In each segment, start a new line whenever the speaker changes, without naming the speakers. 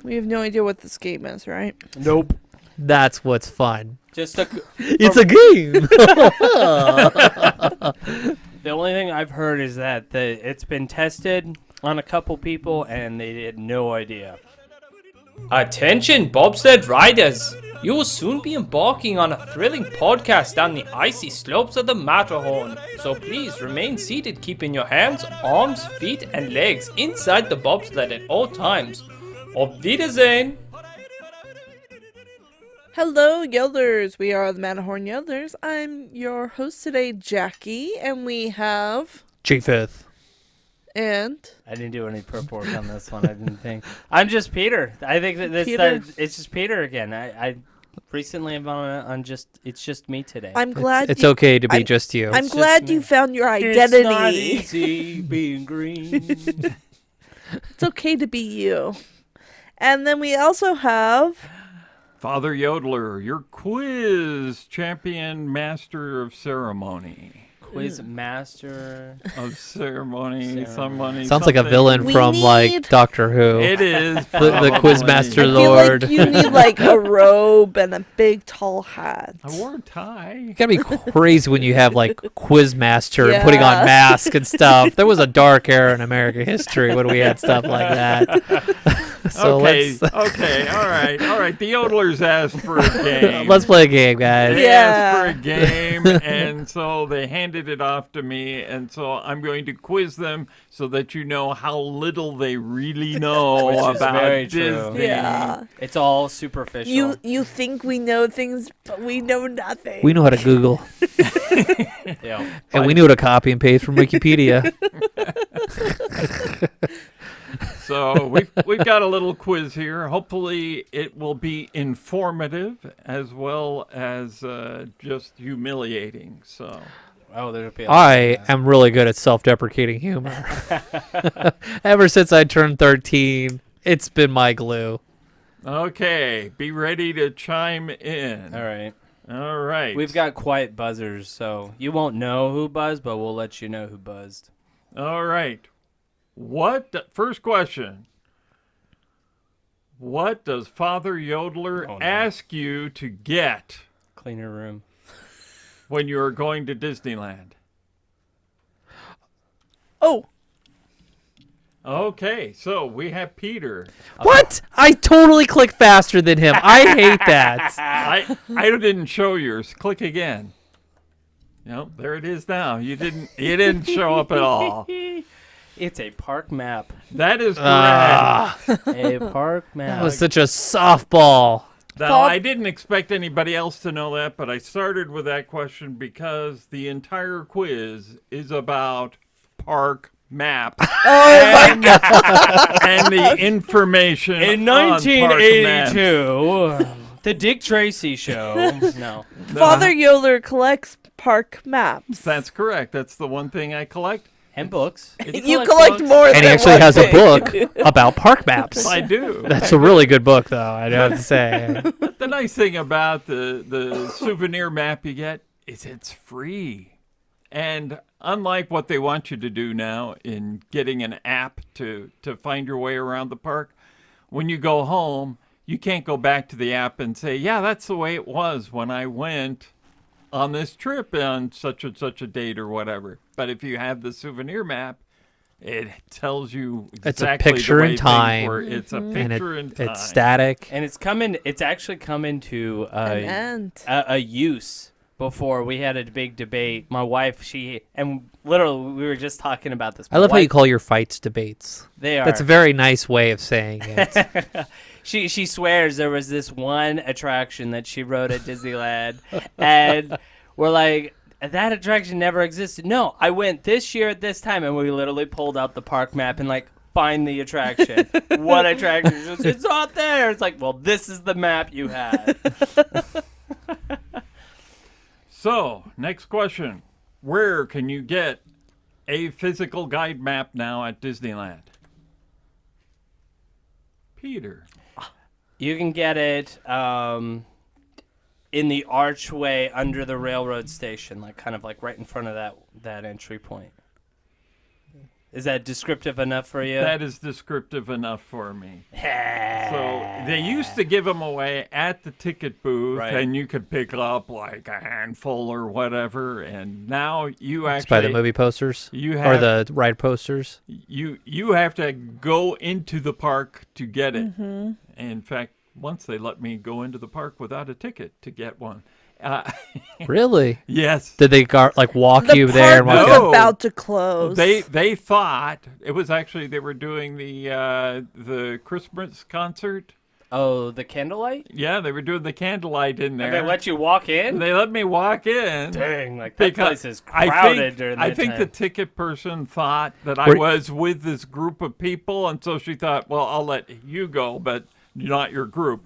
We have no idea what this game is, right?
Nope.
That's what's fun.
It's
a game.
The only thing I've heard is that it's been tested on a couple people and they had no idea. Attention, bobsled riders! You will soon be embarking on a thrilling podcast down the icy slopes of the Matterhorn. So please remain seated, keeping your hands, arms, feet, and legs inside the bobsled at all times. Auf Wiedersehen!
Hello, Yodlers. We are the Matterhorn Yodlers. I'm your host today, Jackie, and we have...
G5th.
And...
I didn't do any prep work on this one, I didn't think. I'm just Peter. I think that it's just Peter again. I recently am on just, it's just me today.
I'm glad
it's okay to be just you.
I'm glad you found your identity.
It's not easy being green.
It's okay to be you. And then we also have...
Father Yodeler, your quiz champion master of ceremony.
Quiz master
of ceremony. Sounds
like a villain from like Doctor Who.
It is
the quiz master
I feel
lord.
Like you need like a robe and a big tall hat.
I wore a tie.
You gotta be crazy when you have like quiz master and putting on masks and stuff. There was a dark era in American history when we had stuff like that. So
okay, all right. The Yodelers asked for a game.
Let's play a game, guys.
They asked for a game, and so they handed it off to me, and so I'm going to quiz them so that you know how little they really know about Disney.
Yeah.
It's all superficial.
You think we know things, but we know nothing.
We know how to Google.
Yeah.
And we know how to copy and paste from Wikipedia.
So we've got a little quiz here. Hopefully it will be informative as well as just humiliating. So,
I am really good at self-deprecating humor. Ever since I turned 13, it's been my glue.
Okay, be ready to chime in. All right.
We've got quiet buzzers, so you won't know who buzzed, but we'll let you know who buzzed.
All right. First question. What does Father Yodeler ask you to get?
Cleaner room.
When you are going to Disneyland?
Oh.
Okay, so we have Peter.
What? I totally click faster than him. I hate that.
I didn't show yours. Click again. Nope, there it is now. You didn't show up at all.
It's a park map.
That is correct.
A park map.
That was such a softball.
Now, I didn't expect anybody else to know that, but I started with that question because the entire quiz is about park maps.
Oh my God.
And the information
in
on
1982, the Dick Tracy show. No.
Father Yodeler collects park maps.
That's correct. That's the one thing I collect.
And books.
You collect more than
And he actually has a book about park maps.
I do.
That's a really good book, though, I have to say.
The nice thing about the souvenir map you get is it's free. And unlike what they want you to do now in getting an app to find your way around the park, when you go home, you can't go back to the app and say, yeah, that's the way it was when I went on this trip on such and such a date or whatever. But if you have the souvenir map, it tells you exactly
it's a picture
the way
in time.
It's a picture in time.
It's static.
And it's actually come into
An end.
a use. Before we had a big debate, my wife, and literally we were just talking about this.
I love how you call your fights debates.
They are.
That's a very nice way of saying it.
She swears there was this one attraction that she rode at Disneyland, and we're like, that attraction never existed. No, I went this year at this time, and we literally pulled out the park map and like find the attraction. What attraction? It's not there. It's like, well, this is the map you had.
So, next question. Where can you get a physical guide map now at Disneyland? Peter.
You can get it in the archway under the railroad station, like kind of like right in front of that entry point. Is that descriptive enough for you?
That is descriptive enough for me. So They used to give them away at the ticket booth,
Right.
and you could pick up like a handful or whatever. And now you
It's by the
actually
movie posters
you
or
have
the ride posters.
you have to go into the park to get it. In fact, once they let me go into the park without a ticket to get one.
Really?
Yes.
Did they walk
The
you there and
park
walk
was
out?
No.
about to close.
They thought it was actually they were doing the Christmas concert.
Oh, the candlelight?
Yeah, they were doing the candlelight in there.
And they let you walk in?
They let me walk in.
Dang, like that
Because
place is crowded during
I
that
think
time.
the ticket person thought that I
Were-
was with this group of people, and so she thought, well, I'll let you go, but not your group.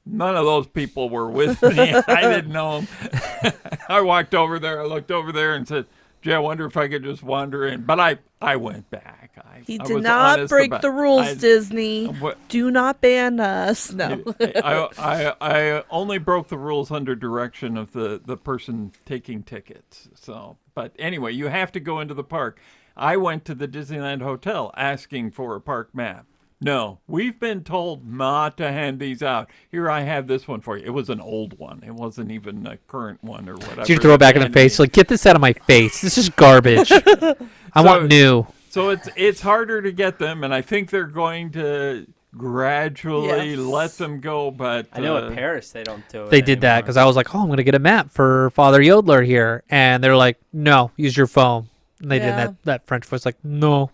None of those people were with me. I didn't know them. I walked over there, I looked over there and said, gee, I wonder if I could just wander in. But I went back.
He
I
did
was
not
honest
break
about-
the rules,
I-
Disney.
what-
Do not ban us. No.
I only broke the rules under direction of the person taking tickets. So, but anyway, you have to go into the park. I went to the Disneyland Hotel asking for a park map. No, we've been told not to hand these out. Here, I have this one for you. It was an old one. It wasn't even a current one or whatever.
Did you throw it back in the face? Like, get this out of my face. This is garbage. I want new.
So it's harder to get them, and I think they're going to gradually
Yes.
let them go. But
I know at Paris they don't do it.
They did that
anymore.
because I was like, oh, I'm going to get a map for Father Yodeler here. And they're like, no, use your phone. And they
Yeah.
did that French voice like, no.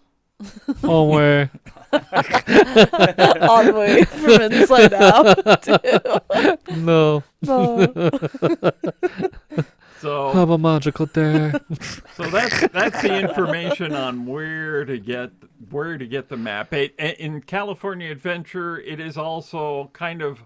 Oh, way.
All the way from inside out.
No.
so
Have a magical day.
So that's the information on where to get the map. In California Adventure, it is also kind of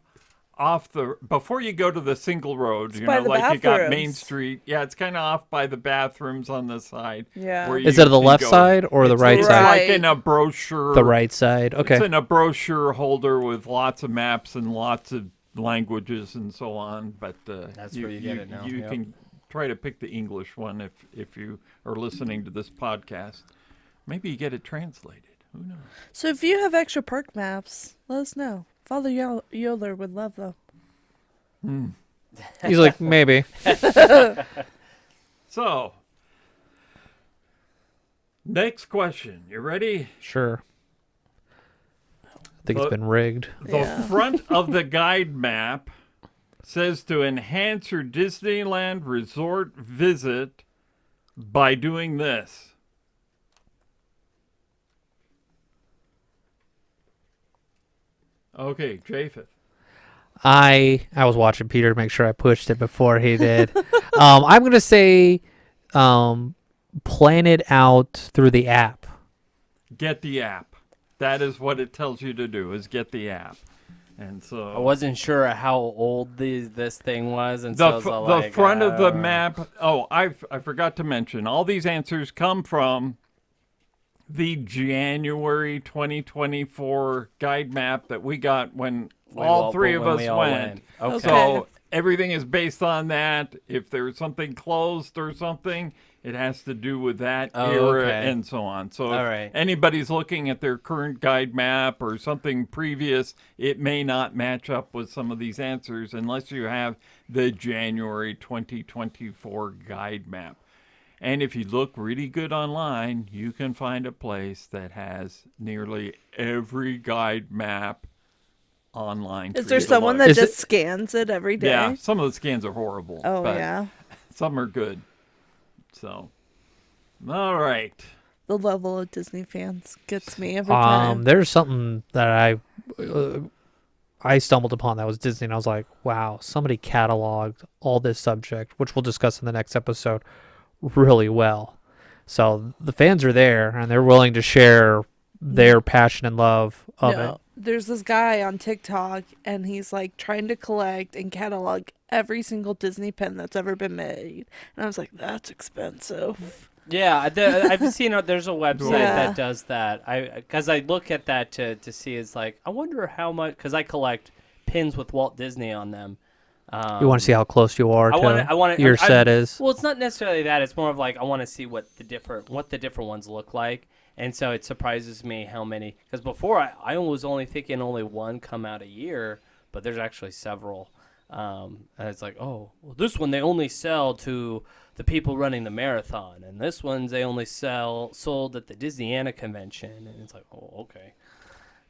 off before you go to the single road.
It's
You
by
know,
the
like you got Main
bathrooms.
Street. Yeah, it's kind of off by the bathrooms on the side.
Yeah.
where
Is
you
it the
can
left
go.
side or the
It's
right side?
Like
Right.
in a brochure.
The right side.
It's
Okay.
in a brochure holder with lots of maps and lots of languages and so on. But
That's where you get it now,
You
yep.
can try to pick the English one if you are listening to this podcast. Maybe you get it translated. Who knows?
So if you have extra park maps, let us know. Father Yodeler would love them.
He's like, maybe.
So, next question. You ready?
Sure. I think it's been rigged.
The
Yeah.
front of the guide map says to enhance your Disneyland resort visit by doing this. Okay, Japheth.
I was watching Peter to make sure I pushed it before he did. I'm gonna say, plan it out through the app.
Get the app. That is what it tells you to do, is get the app. And so
I wasn't sure how old this thing was, and so I was
the
like,
front of the map. Oh, I forgot to mention. All these answers come from the January 2024 guide map that we got when all three of us went.
Okay.
So everything is based on that. If there's something closed or something, it has to do with that era
okay.
and so on. So
All
if
right.
anybody's looking at their current guide map or something previous, it may not match up with some of these answers unless you have the January 2024 guide map. And if you look really good online, you can find a place that has nearly every guide map online.
Is
for
there
you to
someone
look.
that
Is
just
it-
scans it every day?
Yeah, some of the scans are horrible.
Oh,
but
yeah.
some are good. So, all right.
The level of Disney fans gets me every time.
There's something that I stumbled upon that was Disney, and I was like, wow, somebody cataloged all this subject, which we'll discuss in the next episode, really well. So the fans are there, and they're willing to share their passion and love of it.
There's this guy on TikTok, and he's like trying to collect and catalog every single Disney pen that's ever been made. And I was like, that's expensive.
Yeah, I've seen there's a website
Yeah.
that does that. Because I look at that to see, it's like, I wonder how much, because I collect pins with Walt Disney on them.
You want to see how close you are to
I wanna-
your
I-
set is.
Well, it's not necessarily that. It's more of like I want to see what the different ones look like. And so it surprises me how many. Because before I was only thinking only one come out a year, but there's actually several. And it's like, oh, well, this one they only sell to the people running the marathon, and this one's they only sold at the Disneyland convention, and it's like, oh, okay,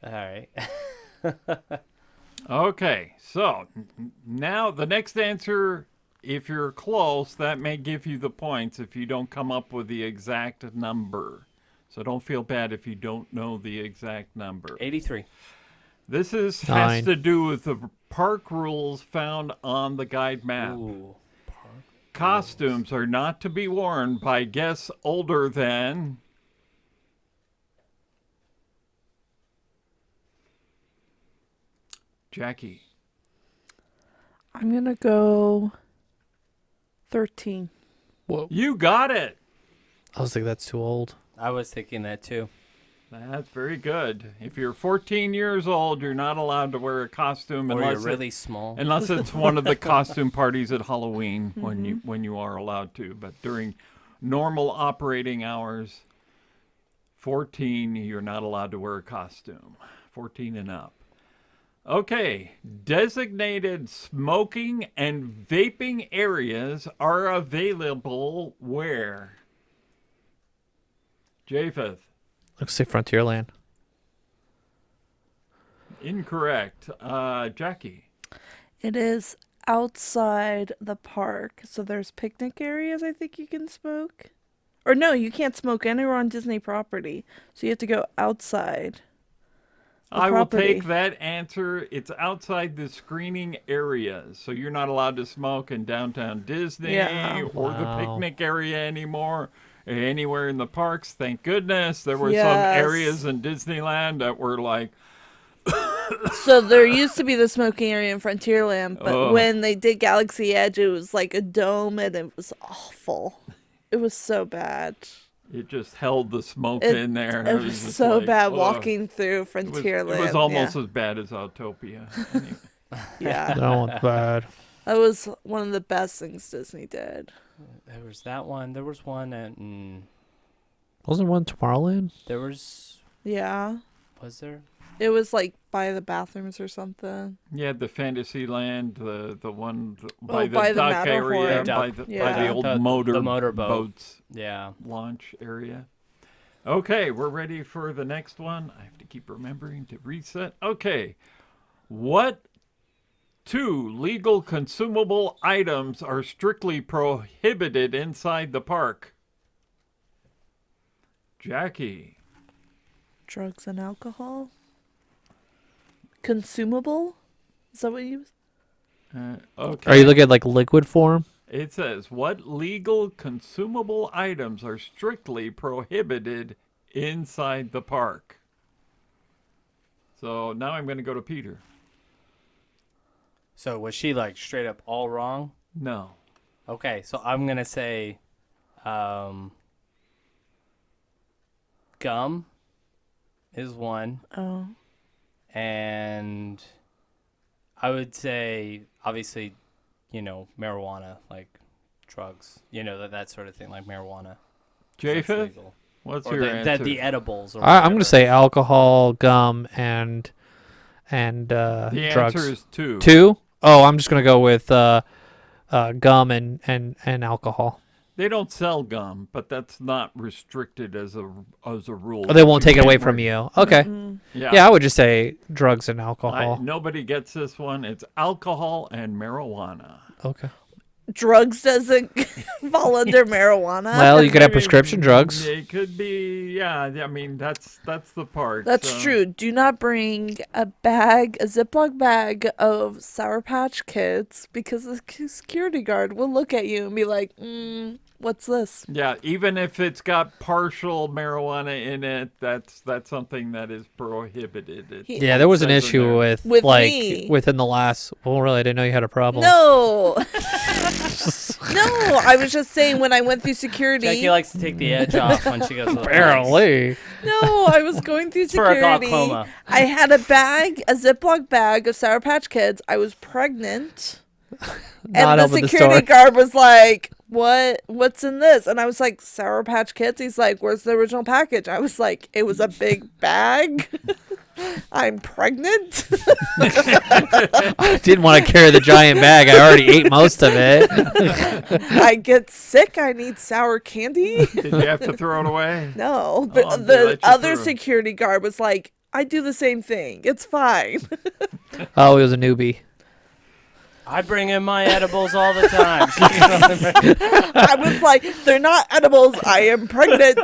all right.
Okay, so now the next answer, if you're close, that may give you the points if you don't come up with the exact number. So don't feel bad if you don't know the exact number.
83.
This has
9.
to do with the park rules found on the guide map.
Ooh.
Costumes are not to be worn by guests older than... Jackie.
I'm going to go 13.
Whoa.
You got it.
I was thinking that's too old.
I was thinking that too.
That's very good. If you're 14 years old, you're not allowed to wear a costume
Or
unless
you're really small.
unless it's one of the costume parties at Halloween when you are allowed to. But during normal operating hours, 14, you're not allowed to wear a costume. 14 and up. Okay, designated smoking and vaping areas are available where? Japheth.
Let's say Frontierland.
Incorrect. Jackie.
It is outside the park. So there's picnic areas I think you can smoke. Or no, you can't smoke anywhere on Disney property. So you have to go outside.
I will
property.
take that answer. It's outside the screening areas. So you're not allowed to smoke in downtown Disney
Yeah.
or the
Wow.
picnic area anymore. Anywhere in the parks. Thank goodness. There were some
Yes.
areas in Disneyland that were like,
So there used to be the smoking area in Frontierland, but
Oh.
when they did Galaxy Edge, it was like a dome and it was awful. It was so bad.
it just held the smoke
It-
in there.
It was
just
so
like,
bad
ugh.
walking through
It
Frontierland.
was almost as bad as Autopia. Anyway.
yeah.
That one's bad.
That was one of the best things Disney did.
There was that one. There was one at.
Wasn't one Tomorrowland?
There was.
Yeah.
Was there?
It was like by the bathrooms or something.
Yeah, the Fantasyland, the one by the
by the
dock area,
Matterhorn.
by the
Yeah.
old
The motorboat.
boats
Yeah.
launch area. Okay, we're ready for the next one. I have to keep remembering to reset. Okay, what two legal consumable items are strictly prohibited inside the park? Jackie.
Drugs and alcohol. Consumable? Is that what you...
Okay.
Are you looking at like liquid form?
It says, what legal consumable items are strictly prohibited inside the park? So now I'm going to go to Peter.
So was she like straight up all wrong?
No.
Okay, so I'm gonna say, gum is one,
Oh.
and I would say obviously, marijuana, like drugs, that sort of thing, like marijuana. That's
Japheth,
legal.
what's
Or
your answer?
the edibles. Or
I'm
whatever.
gonna say alcohol, gum, and
the
drugs.
answer is two.
2? Oh, I'm just gonna go with gum and alcohol.
They don't sell gum, but that's not restricted as a rule.
Oh, they won't
You
take it away
can't
from
wear-
you. Okay.
Yeah.
Yeah, I would just say drugs and alcohol.
Nobody gets this one. It's alcohol and marijuana.
Okay.
Drugs doesn't fall under marijuana.
Well, you could have
Maybe
prescription drugs.
It could be, yeah. I mean, that's the part.
That's
so-
true. Do not bring a Ziploc bag of Sour Patch Kids because the security guard will look at you and be like, what's this?
Yeah, even if it's got partial marijuana in it, that's something that is prohibited.
Yeah, there was an
says in
issue
there.
With
like
me.
within the last. Well, really, I didn't know you had a problem.
No. No, I was just saying when I went through security.
Jackie likes to take the edge off when she goes to the parks.
Apparently.
No, I was going through
For a
security.
glaucoma.
I had a Ziploc bag of Sour Patch Kids. I was pregnant.
Not
And the
over the
security
store.
guard was like, what's in this? And I was like, Sour Patch Kids. He's like, where's the original package? I was like, it was a big bag. I'm pregnant.
I didn't want to carry the giant bag. I already ate most of it.
I get sick. I need sour candy.
Did you have to throw it away?
No, but
Oh, they
the
let you
other
through.
security guard was like, I do the same thing. It's fine.
Oh, he was a newbie.
I bring in my edibles all the time.
I was like, they're not edibles. I am pregnant.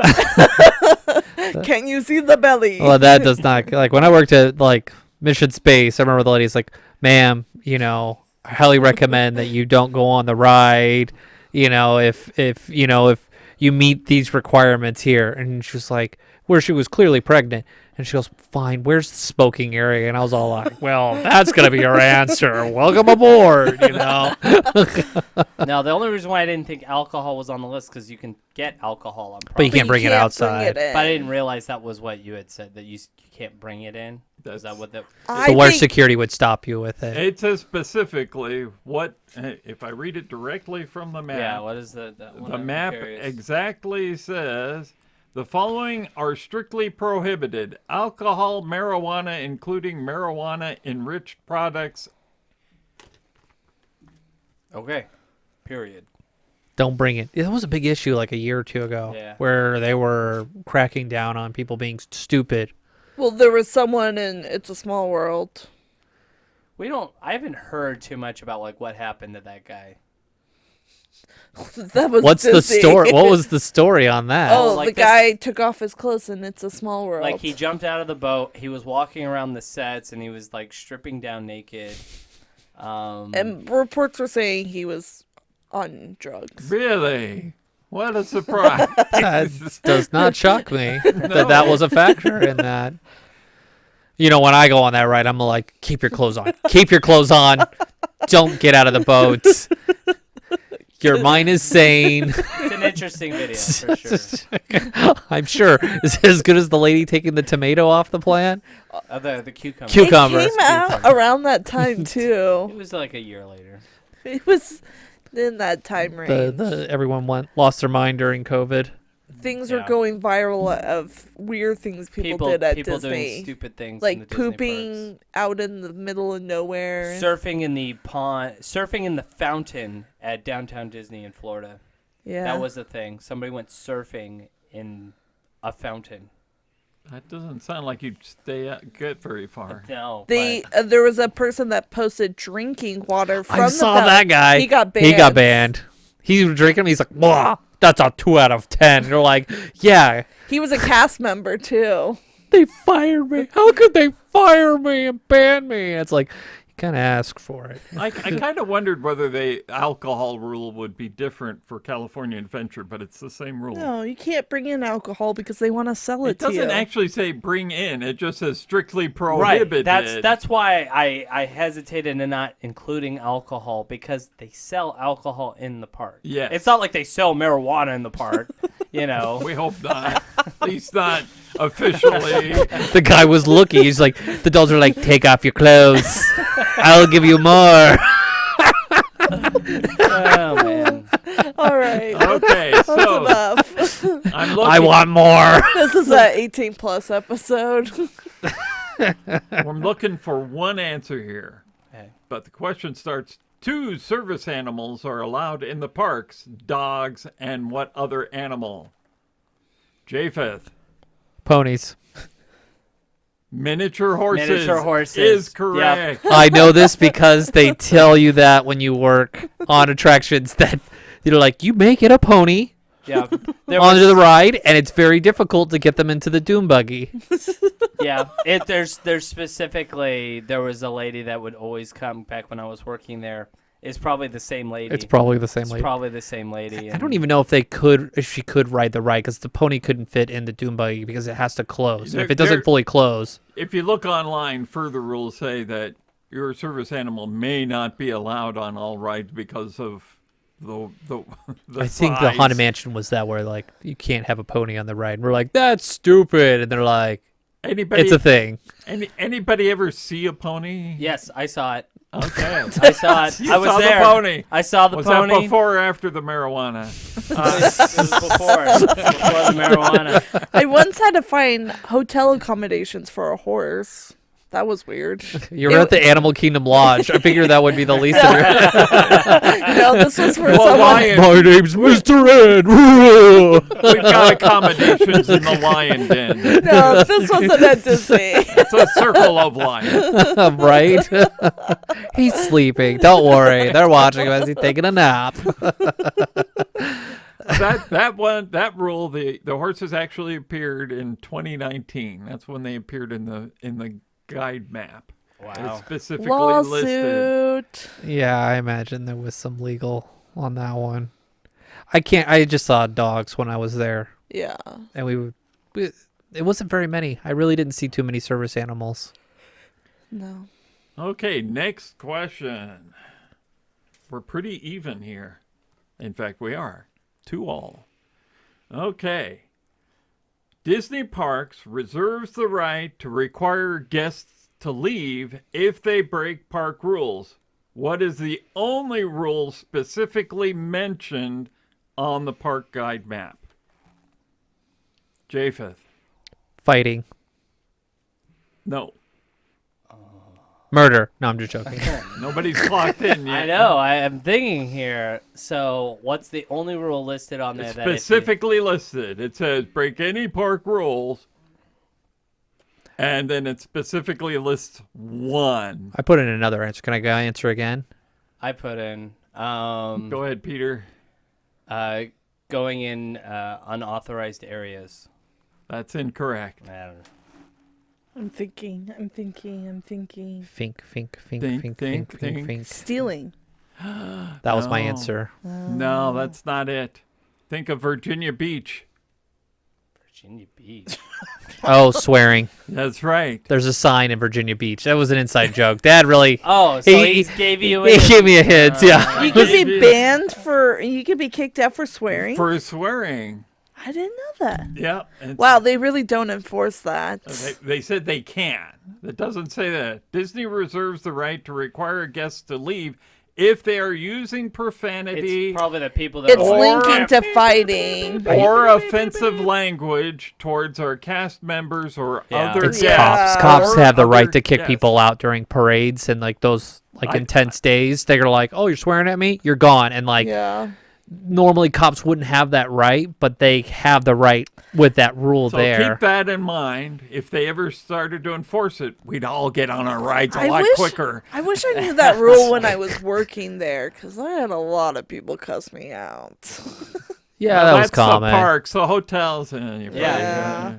Can you see the belly?
Well, that does not, like, when I worked at, like, Mission Space, I remember the lady's like, ma'am, you know, I highly recommend that you don't go on the ride, you know, if you meet these requirements here. And she was like, where she was clearly pregnant. And she goes, fine, where's the smoking area? And I was all like, well, that's going to be your answer. Welcome aboard, you know.
No, the only reason why I didn't think alcohol was on the list because you can get alcohol on
But you
property.
can't bring it outside.
But I didn't realize that was what you had said, that you can't bring it in. Is that what that...
So where security would stop you with it.
It says specifically what, if I read it directly from the map.
Yeah, what is the
The map exactly says, the following are strictly prohibited: alcohol, marijuana, including marijuana-enriched products.
Okay, period.
Don't bring it. It was a big issue like a year or two ago where they were cracking down on people being stupid.
Well, there was someone in It's a Small World.
I haven't heard too much about like what happened to that guy.
That was
What's the
Disney.
story? What was the story on that?
Oh,
like
the guy took off his clothes in It's a Small World.
Like he jumped out of the boat, he was walking around the sets, and he was like stripping down naked.
And reports were saying he was on drugs.
Really? What a surprise.
That does not shock me that was a factor in that. You know, when I go on that ride, I'm like, keep your clothes on. Keep your clothes on. Don't get out of the boat. Your mind is sane.
It's an interesting video for sure.
I'm sure. Is it as good as the lady taking the tomato off the plant?
The cucumber.
Cucumber.
It came out around that time, too.
It was like a year later.
It was in that time range.
Everyone lost their mind during COVID.
Things were going viral of weird things people did at
people
Disney.
doing stupid things, in
like
the Disney
pooping
parks.
out in the middle of nowhere.
Surfing in the pond, surfing in the fountain at downtown Disney in Florida.
Yeah.
That was the thing. Somebody went surfing in a fountain.
That doesn't sound like you'd get very far.
No.
There was a person that posted drinking water from
I
the
saw
fountain.
that guy.
He got banned.
He got banned. He was drinking. He's like, "Blah, that's a 2 out of 10." You're like, yeah.
He was a cast member too.
They fired me. How could they fire me and ban me? It's like, you kind of asked for it.
I kind of wondered whether the alcohol rule would be different for California Adventure, but it's the same rule.
No, you can't bring in alcohol because they want to sell
It
it to you.
doesn't actually say bring in. It just says strictly
Right.
prohibited.
That's why I hesitated in not including alcohol because they sell alcohol in the park.
Yes.
It's not like they sell marijuana in the park, you know.
We hope not. At least not officially.
The guy was looking. He's like, the dolls are like, take off your clothes. I'll give you more.
Oh man.
All right.
Okay,
That's
so
enough.
I'm looking.
I want more.
This is an 18 plus episode.
I'm looking for one answer here.
Okay.
But the question starts, 2 service animals are allowed in the parks, dogs and what other animal? Japheth.
Ponies.
Miniature horses.
Miniature horses.
Is correct.
I know this because they tell you that when you work on attractions that they're like, you may get a pony
Yeah.
onto the ride, and it's very difficult to get them into the doom buggy.
Yeah. There's specifically there was a lady that would always come back when I was working there. It's probably the same lady.
It's probably the same
It's
lady.
probably the same lady.
I don't even know if she could ride the ride because the pony couldn't fit in the doom buggy because it has to close. And if it doesn't fully close,
If you look online, further rules say that your service animal may not be allowed on all rides because of the
I think the
size.
Haunted Mansion was that where like you can't have a pony on the ride. And we're like, that's stupid, and they're like,
Anybody,
it's a thing.
anybody ever see a pony?
Yes, I saw it.
Okay.
I saw it.
You
I was
saw
there.
the pony.
I saw the
Was
pony.
that before or after the marijuana?
It was before. It was before the marijuana.
I once had to find hotel accommodations for a horse. That was weird.
You were at the Animal Kingdom Lodge. I figured that would be the least of your.
No, this was for
Well,
someone.
lion.
My name's Mr. Ed.
We've got accommodations in the lion den.
No, this wasn't at Disney.
It's a circle of lions.
Right? He's sleeping. Don't worry. They're watching him as he's taking a nap.
That rule, the horses actually appeared in 2019. That's when they appeared in the guide map.
Wow.
It's specifically listed.
Lawsuit.
Yeah, I imagine there was some legal on that one. I just saw dogs when I was there,
Yeah.
and it wasn't very many. I really didn't see too many service animals.
No.
Okay, next question. We're pretty even here. In fact, we are. 2-2. Okay. Disney Parks reserves the right to require guests to leave if they break park rules. What is the only rule specifically mentioned on the park guide map? Japheth.
Fighting.
No.
Murder. No, I'm just joking.
Nobody's clocked in yet.
I know. I am thinking here. So, what's the only rule listed on there
It's
that if you-
specifically listed. It says break any park rules, and then it specifically lists one.
I put in another answer. Can I go answer again?
I put in
Go ahead, Peter.
going in unauthorized areas.
That's incorrect.
I don't know.
I'm thinking.
Fink.
Think.
Stealing.
That was my
No.
answer.
No, that's not it. Think of Virginia Beach.
Virginia Beach.
Oh, swearing.
That's right.
There's a sign in Virginia Beach. That was an inside joke. Dad really.
Oh, so he gave you
He
a
gave me a hint. Yeah.
You could be banned for. You could be kicked out for swearing.
For swearing.
I didn't know that.
Yeah. it's-
Wow, they really don't enforce that.
They said they can. It doesn't say that. Disney reserves the right to require guests to leave if they are using profanity
It's probably the people that
It's
Or-
linking to fighting.
or offensive language towards our cast members or
Yeah.
other
It's
guests.
cops.
or
Cops have the right
other
to kick
guests.
people out during parades and like those like
I-
intense days. They're like, "Oh, you're swearing at me? You're gone." And like
Yeah.
normally cops wouldn't have that right, but they have the right with that rule
So
there.
keep that in mind. If they ever started to enforce it, we'd all get on our rides a
I
lot
wish-
quicker.
I wish I knew that rule when I was working there, because I had a lot of people cuss me out.
Yeah,
Well,
that was
that's
common.
the parks, the hotels, and
Yeah.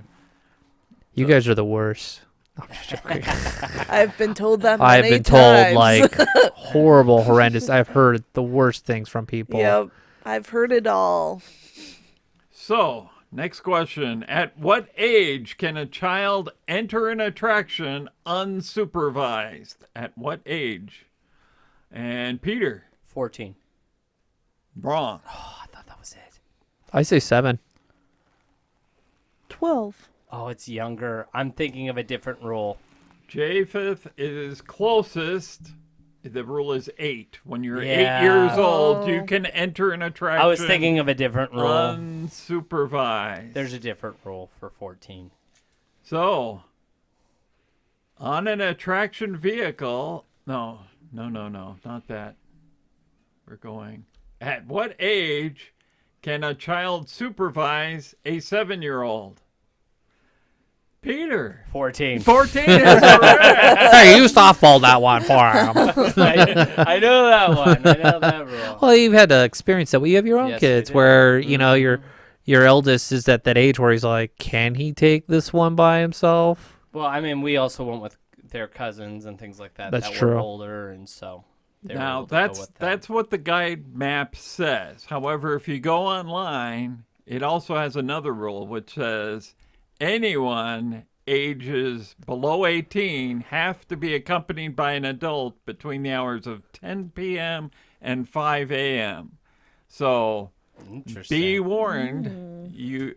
You guys are the worst. No, I'm just joking.
I've been told that many
I've been
times.
told like horrible, horrendous. I've heard the worst things from people.
Yep, I've heard it all.
So, next question. At what age can a child enter an attraction unsupervised? At what age? And Peter,
14.
wrong.
Oh, I thought that was it.
I say 7.
12.
Oh, it's younger. I'm thinking of a different rule.
Japheth is closest. The rule is 8. When you're
Yeah.
8 years old, you can enter an attraction
I was thinking of a different rule.
unsupervised.
There's a different rule for 14.
So, on an attraction vehicle, no, not that. We're going. At what age can a child supervise a 7-year-old? Peter.
14.
14 is correct.
Hey, you softball that one for him.
I know that one. I know that rule.
Well, you've had to experience that. Well, you have your own
Yes, we
kids
did.
where, you know, your eldest is at that age where he's like, can he take this one by himself?
Well, I mean, we also went with their cousins and things like that.
That's
that
true.
were older, and so they were
Now,
able to go with that.
that's what the guide map says. However, if you go online, it also has another rule which says anyone ages below 18 have to be accompanied by an adult between the hours of 10 p.m. and 5 a.m. So
Interesting.
be warned, you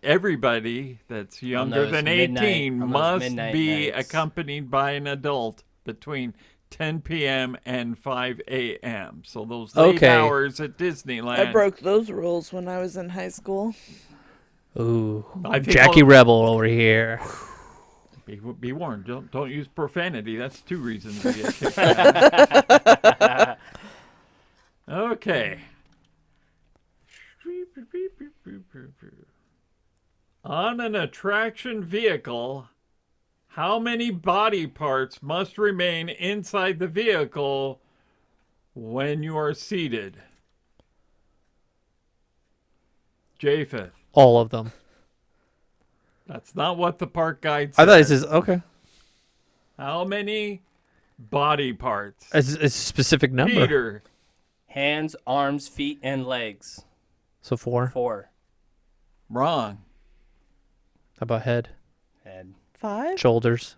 everybody that's younger
those
than
midnight-
18
on those
must
midnight
be
nights.
accompanied by an adult between 10 p.m., and 5 a.m. So those late
Okay.
hours at Disneyland.
I broke those rules when I was in high school.
Ooh,
I think
Jackie
I'll-
Rebel over here.
Be warned. Don't use profanity. That's 2 reasons to get kicked out. Okay. On an attraction vehicle, how many body parts must remain inside the vehicle when you are seated? Japheth.
All of them.
That's not what the park guide said.
I thought it says okay.
How many body parts?
It's a specific number.
Peter.
Hands, arms, feet, and legs.
So 4.
4.
Wrong.
How about head,
Head.
5?
shoulders?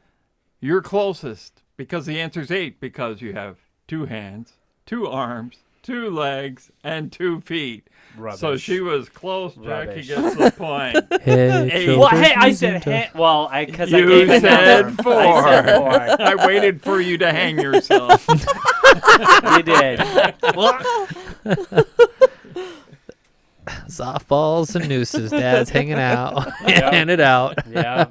You're closest because the answer's 8 because you have 2 hands, 2 arms, 2 legs, and 2 feet.
Rubbish.
So she was close. Jackie
Rubbish.
gets the point.
Head,
Hey.
shoulders,
Well, hey, I
knees,
said
and toes.
hand. Well, because I
You
gave a
said
number.
4.
I said 4.
I waited for you to hang yourself.
You did.
Softballs and nooses. Dad's hanging out.
Yep.
Hand it out.
Yeah.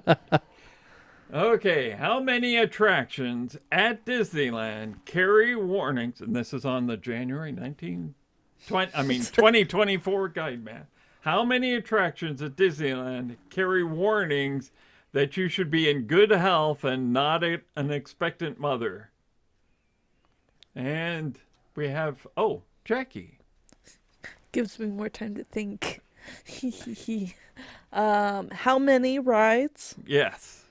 Okay, how many attractions at Disneyland carry warnings? And this is on the January 2024 guide map. How many attractions at Disneyland carry warnings that you should be in good health and not an expectant mother? And we have, Jackie.
Gives me more time to think. How many rides?
Yes.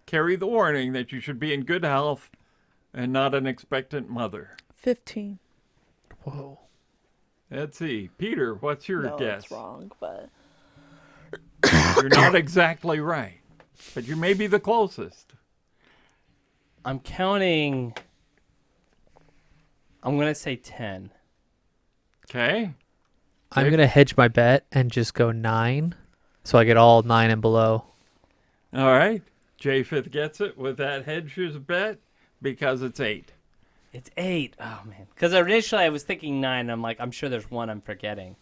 Carry the warning that you should be in good health and not an expectant mother.
15.
Whoa.
Let's see. Peter, what's your
No,
guess?
it's wrong, but
You're not exactly right, but you may be the closest.
I'm counting. I'm going to say 10.
Okay.
I'm going to hedge my bet and just go 9. So I get all 9 and below.
All right. Japheth gets it with that hedger's bet because it's 8.
It's 8. Oh, man. Because initially I was thinking 9. I'm like, I'm sure there's one I'm forgetting.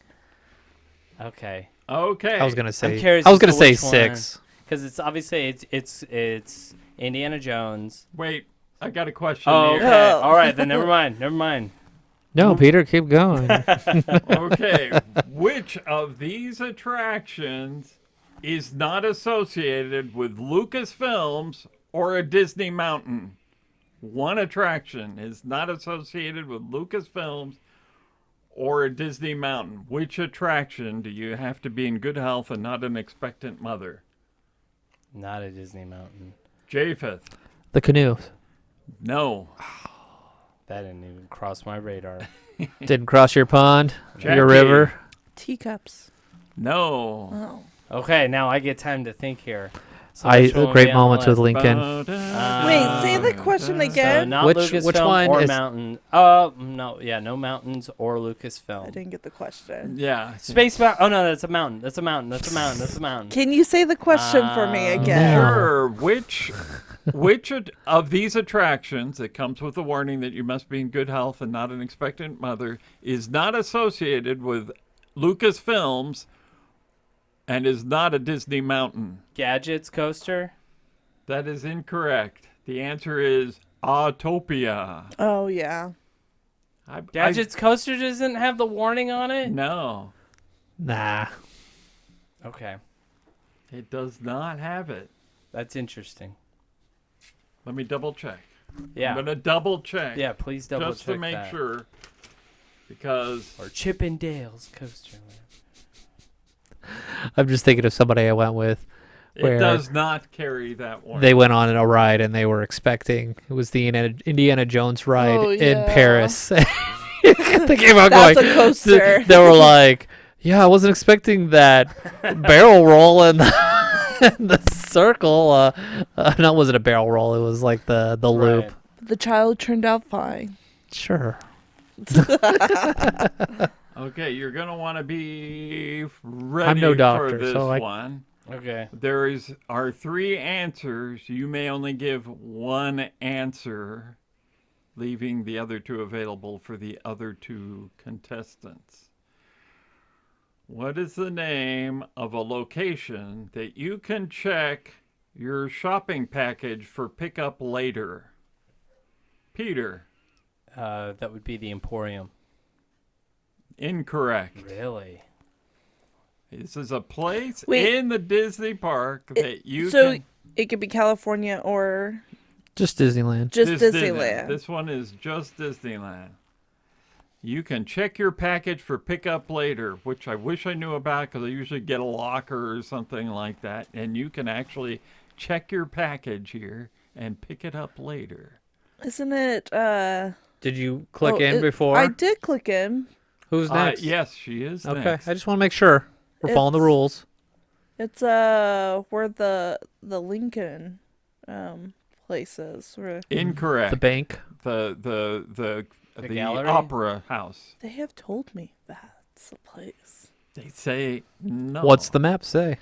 Okay.
Okay.
I was going to say
curious
I was
as
going
to
to say
which one.
6.
Because it's obviously it's Indiana Jones.
Wait, I got a question
Oh,
here.
okay.
Oh.
All right, then never mind. Never mind.
No, Peter, keep going.
Okay. Which of these attractions is not associated with Lucasfilms or a Disney mountain? One attraction is not associated with Lucasfilms or a Disney mountain. Which attraction do you have to be in good health and not an expectant mother?
Not a Disney mountain.
Japheth.
The canoe.
No.
That didn't even cross my radar.
Didn't cross your pond,
Jackie.
your river.
teacups.
No.
Oh.
Okay, now I get time to think here. So
A
which one would
great
be on the
moments with
list?
Lincoln.
Wait, say the question
So
again.
not
Which
Lucasfilm
one
or
is-
mountain. No, yeah, no mountains or Lucasfilm.
I didn't get the question.
Yeah.
Space Mountain. Oh no, that's a mountain. That's a mountain. That's a mountain. That's a mountain.
Can you say the question for me again?
No.
Sure. Which of these attractions that comes with a warning that you must be in good health and not an expectant mother is not associated with Lucasfilms and is not a Disney mountain?
Gadgets coaster.
That is incorrect. The answer is Autopia.
Oh yeah.
Gadgets coaster doesn't have the warning on it.
No,
Nah.
Okay,
it does not have it.
that's interesting.
Let me double check.
Yeah.
I'm going to double check.
Yeah, please double
just
check
to make
that.
sure. Because
Or Chip and Dale's coaster.
I'm just thinking of somebody I went with.
it
Where
does not carry that warning.
They went on a ride and they were expecting it was the Indiana Jones ride
Oh,
in
yeah.
Paris. They came out
That's
going.
a coaster.
They were like, "Yeah, I wasn't expecting that barrel roll and the circle." No, it wasn't a barrel roll. It was like the loop.
Right.
The child turned out fine.
Sure.
Okay, you're going to want to be ready
I'm no
for
doctor,
this
so I-
one.
Okay.
There are 3 answers. You may only give one answer. leaving the other two available for the other two contestants. What is the name of a location that you can check your shopping package for pickup later? Peter.
That would be the Emporium.
Incorrect.
Really?
This is a place
Wait.
in the Disney park that you
So
can...
it could be California or
Just Disneyland.
just
This
Disneyland.
This one is just Disneyland. You can check your package for pickup later, which I wish I knew about because I usually get a locker or something like that. And you can actually check your package here and pick it up later.
Isn't it?
Did you click in before?
I did click in.
Who's next?
Yes, she is
Okay,
next.
I just want to make sure we're following the
It's-
rules.
It's where the Lincoln place is. Where
Incorrect.
The bank.
The
gallery?
opera house.
they have told me that's the place.
They say no.
What's the map say?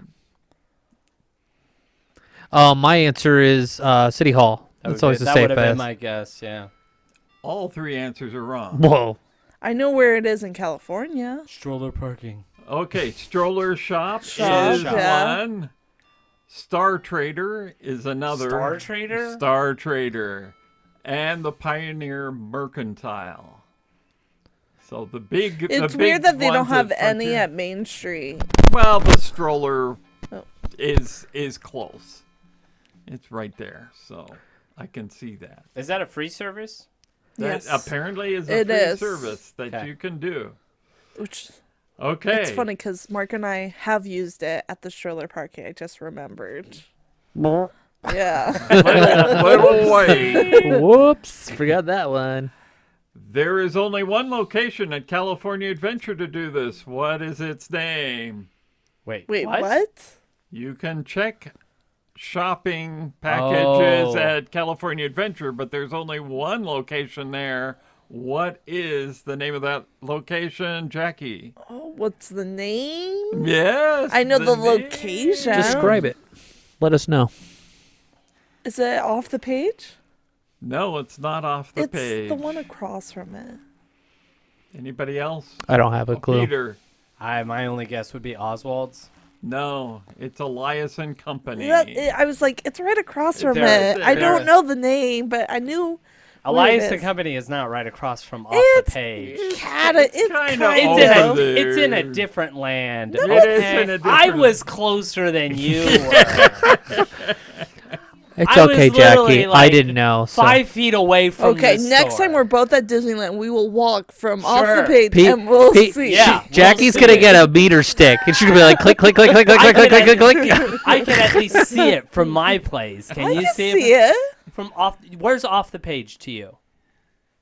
My answer is City Hall. That's always the
that
safe
would have been
bet.
my guess, yeah.
All three answers are wrong.
Whoa.
I know where it is in California.
Stroller parking.
Okay, stroller shop
Shop,
is
yeah.
one. Star Trader is another.
Star Trader?
Star Trader. And the Pioneer Mercantile. So the big.
It's
the
weird
big
that they don't
ones
have
at
any
Frontier.
at Main Street.
Well, the stroller
Oh.
is close. It's right there, so I can see that.
Is that a free service?
That
Yes.
apparently is a
It
free
is.
service that
Okay.
you can do.
Which
Okay.
it's funny because Mark and I have used it at the stroller parking. I just remembered. Yeah.
Little way.
Whoops. Forgot that one.
There is only one location at California Adventure to do this. What is its name?
Wait,
Wait, what?
You can check shopping packages
Oh.
at California Adventure, but there's only one location there. What is the name of that location, Jackie?
Oh, what's the name?
Yes.
I know the
name.
location.
Describe it. Let us know.
Is it off the page?
No, it's not off the
It's
page.
the one across from it.
Anybody else?
I don't have a clue.
Peter.
My only guess would be Oswald's.
No, it's Elias and Company.
I was like, it's right across from
There-
it. I
there-
don't know the name, but I knew.
Elias
it
and
is.
Company is not right across from off
It's
the page.
It's
kinda
kind
over
of.
It's in a
there.
different land.
It
okay?
is in a
I
different-
was closer than you were.
It's
I was
okay,
literally,
Jackie. I
like,
didn't know. So.
5 feet away from
Okay,
the
next
store.
time we're both at Disneyland, we will walk from off
Sure.
the page
Pete-
and we'll
Pete-
see.
Yeah.
Jackie's
we'll
gonna
see
get
it.
a meter stick, and she's gonna be like, click, click, click, click, click,
I
click, click,
can
click, click, click.
I can at least see it from my place. Can
I
you
can
see
see
it
it.
from off? Where's off the page to you?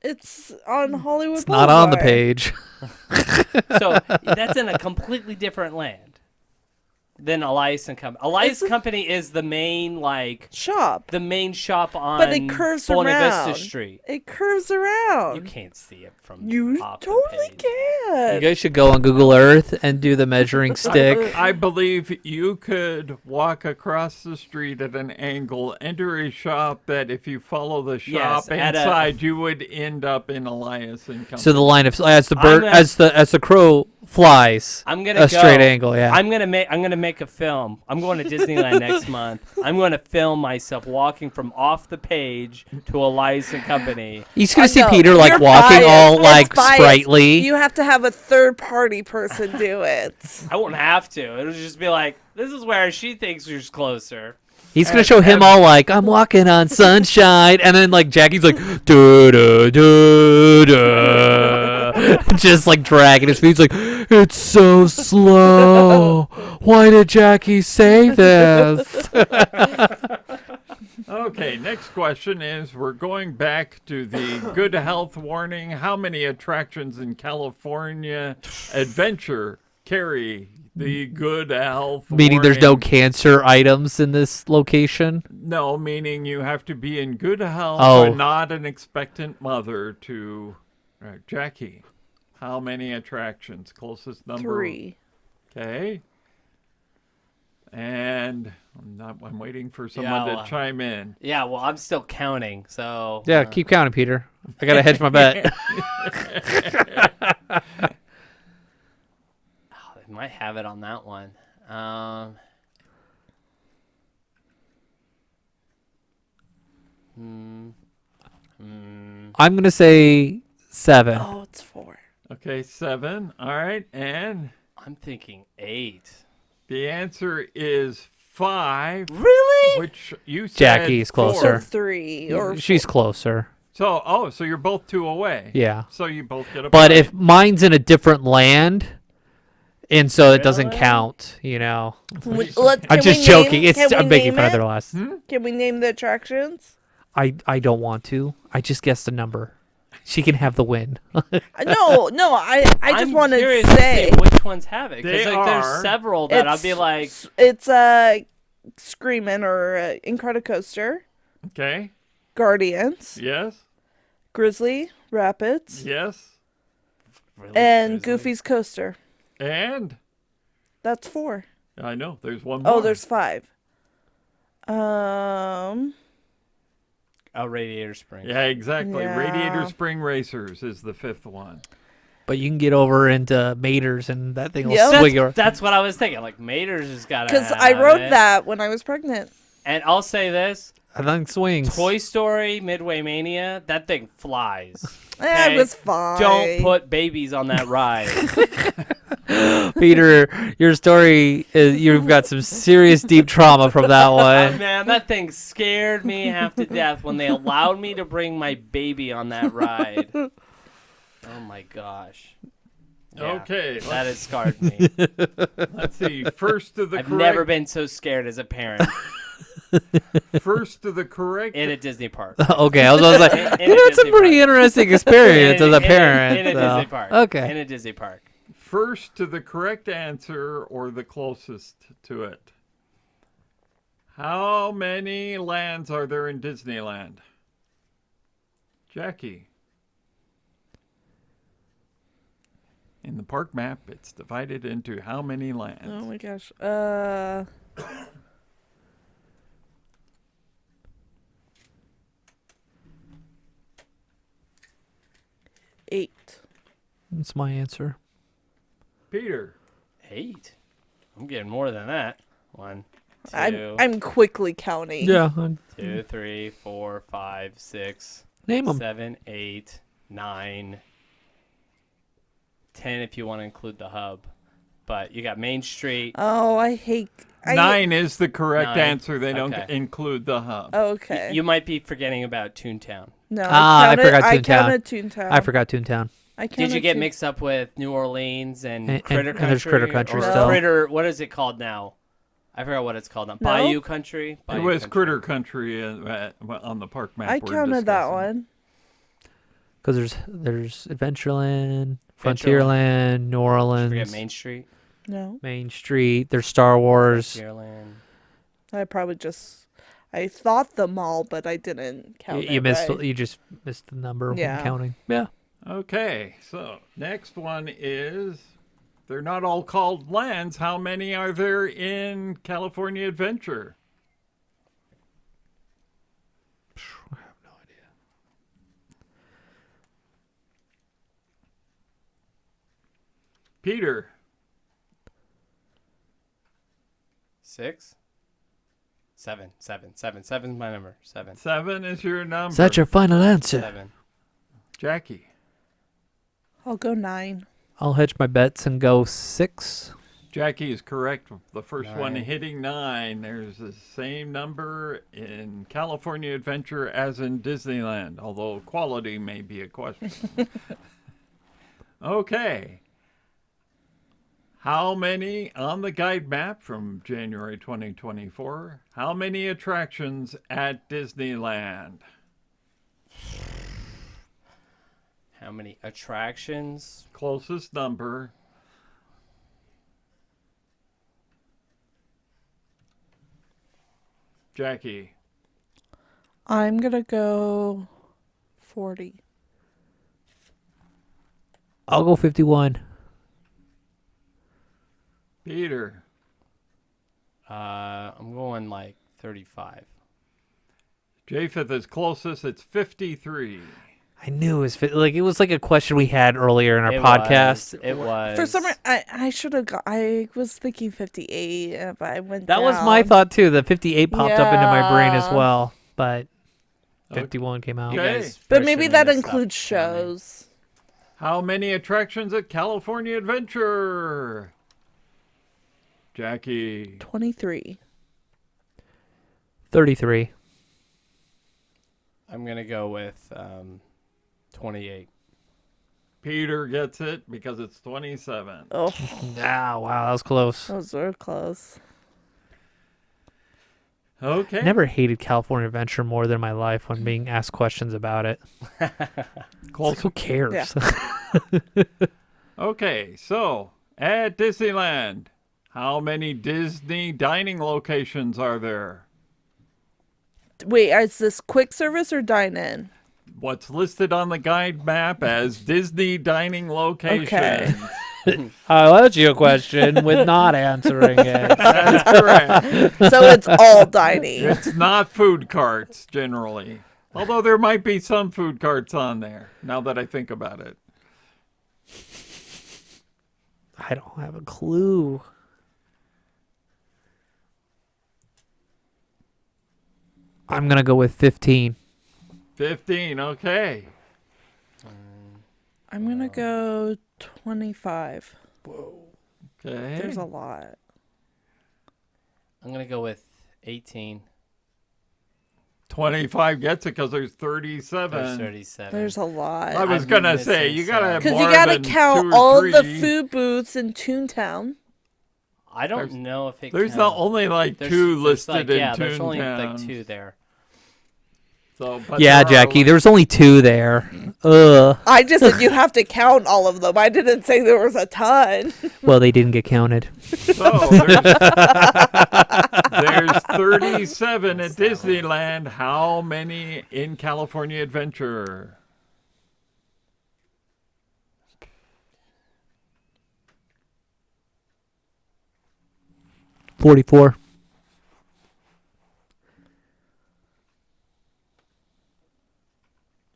It's on Hollywood
It's not on the
Boulevard.
page.
So that's in a completely different land than Elias and Company. Elias
It's a-
Company is the main
Shop.
the main shop on
But it curves
Buena
around.
Vista Street.
It curves around.
You can't see it from
You
off the
totally
page.
You
can.
guys should go on Google Earth and do the measuring stick.
I believe you could walk across the street at an angle, enter a shop that if you follow the shop
Yes, at a-
inside, you would end up in Elias and Company.
So the line of as the bird
gonna-
as the crow flies,
I'm gonna
a
go.
straight angle. Yeah.
I'm gonna make a film. I'm going to Disneyland next month. I'm going to film myself walking from off the page to Elias and Company.
He's gonna see
No,
Peter like
you're
walking
biased.
all
It's
like
biased.
sprightly.
You have to have a third party person do it.
I won't have to. It'll just be like, this is where she thinks she's closer.
He's gonna show him all like I'm walking on sunshine, and then like Jackie's like da da da da, just like dragging his feet. He's like, it's so slow. Why did Jackie say this?
Okay, next question is we're going back to the good health warning. How many attractions in California Adventure carry the good health
Meaning there's no
warning?
cancer items in this location.
No, meaning you have to be in good health
Oh.
or not an expectant mother to... Jackie, how many attractions? Closest number?
3.
Okay. And I'm waiting for someone
Yeah,
to chime in.
Yeah, well, I'm still counting, so.
Yeah, keep counting, Peter. I gotta hedge my bet.
Oh, they might have it on that one.
I'm gonna say 7.
Oh, it's 4.
Okay, 7. All right, and
I'm thinking 8.
the answer is 5.
Really?
Which you said
Jackie's
4.
closer.
So 3 or
She's closer.
So you're both 2 away.
Yeah.
So you both get a
But
point.
if mine's in a different land, and so it doesn't
Really?
count, you know. I'm
Can
just
we
joking.
name- can we
I'm making
name
fun of
it?
their last.
Can we name the attractions?
I don't want to. I just guessed a number. She can have the win.
No, I just
I'm
want to
curious
say
which ones have it. Because
They
like,
are-
there's several that I'll be like,
it's Screamin' or Incredicoaster,
Okay.
Guardians,
Yes.
Grizzly Rapids,
Yes.
really?
and
Grizzly?
Goofy's Coaster.
And
That's 4.
I know there's one more.
Oh, there's 5.
Oh, Radiator Springs.
Yeah, exactly.
Yeah.
Radiator Spring Racers is the 5th one.
But you can get over into Maters, and that thing will
Yep.
swing your.
That's what I was thinking. Like, Mater's has got to
Because I wrote
it.
that when I was pregnant.
And I'll say this.
I think swings.
Toy Story Midway Mania, that thing flies.
It
Okay?
was fine.
Don't put babies on that ride.
Peter, your story is you've got some serious deep trauma from that one.
Man, that thing scared me half to death when they allowed me to bring my baby on that ride. Oh my gosh. Yeah,
Okay,
that has scarred me.
let's see. First to the
I've
correct.
never been so scared as a parent
First to the correct.
in a Disney park.
Okay, I was like,
In a
that's a
Disney
pretty
park.
interesting experience as a parent.
In a
so.
Disney park.
Okay.
In a Disney park.
First to the correct answer or the closest to it. How many lands are there in Disneyland? Jackie. In the park map, it's divided into how many lands?
Oh my gosh. 8.
That's my answer.
Peter.
8. I'm getting more than that. 1, 2,
I'm quickly counting.
Yeah.
2, 3, 4, 5, 6,
Name them.
7, 8, 9, 10 if you want to include the hub. But you got Main Street.
Oh, I hate.
9 is the correct
9.
answer. They don't
Okay.
include the hub.
Okay.
You might be forgetting about Toontown.
No,
I forgot
I
Toontown.
counted Toontown.
I forgot Toontown.
I
Did you
counted
get
Toon-
mixed up with New Orleans and
And-
Critter
and
Country?
there's Critter Country
or
still.
Critter, what is it called now? I forgot what it's called now.
No?
Bayou Country?
It
Bayou
was
Country.
Critter Country on the park map.
I
we're
counted that
discussing.
one.
Because there's Adventureland, Frontierland, New
Did you
Orleans,
forget Main Street?
No,
Main Street. There's Star Wars.
Frontierland.
I thought them all, but I didn't count.
You
it
missed.
right.
You just missed the number when
Yeah.
counting. Yeah.
Okay, so next one is they're not all called lands. How many are there in California Adventure?
I have no idea.
Peter.
6? 7. 7. 7. 7's my number. 7.
7 is your number.
Is that your final answer?
7.
Jackie.
I'll go 9.
I'll hedge my bets and go 6.
Jackie is correct. The first one
9.
hitting 9. There's the same number in California Adventure as in Disneyland, although quality may be a question. Okay. How many on the guide map from January 2024? How many attractions at Disneyland?
How many attractions?
Closest number. Jackie.
I'm gonna go 40.
I'll go 51.
Peter.
I'm going like 35.
Japheth is closest. It's 53.
I knew it was it was like a question we had earlier in our
It
podcast.
It was.
For some reason, I should have got. I was thinking 58, but I went.
That was my
down.
thought too. The 58 popped up into my brain as
Yeah.
well, but 51 came out.
You
Okay.
guys
But maybe
pressured me
that
to stop
includes
counting.
shows.
How many attractions at California Adventure? Jackie.
23.
33.
I'm gonna go with 28.
Peter gets it because it's 27.
Oh,
Ah, wow, that was close.
those were close.
Okay.
Never hated California Adventure more than my life when being asked questions about it. Like, who cares?
Okay, so at Disneyland, how many Disney dining locations are there?
Wait, is this quick service or dine in?
What's listed on the guide map as Disney dining locations?
Okay.
I'll ask you a question with not answering it.
That's correct.
So it's all dining.
It's not food carts generally. Although there might be some food carts on there, now that I think about it.
I don't have a clue. I'm going to go with 15.
15, okay.
I'm going to go 25.
Okay.
There's a lot.
I'm gonna go with 18.
25 gets it because there's 37.
There's 37.
There's a lot.
I was
I'm
going to
missing
say, you got to have
Because
more
you got to
than
count
2 or
all the
3.
food booths in Toontown.
I don't
There's-
know if it.
There's
counts.
not only like
There's-
2
there's
listed
like,
in
yeah, there's only like
Toontown.
2 there.
So, but
Yeah,
there are,
Jackie,
like-
there was only 2 there. Ugh.
I just said you have to count all of them. I didn't say there was a ton.
Well, they didn't get counted.
So there's 37 at Disneyland. How many in California Adventure?
$44.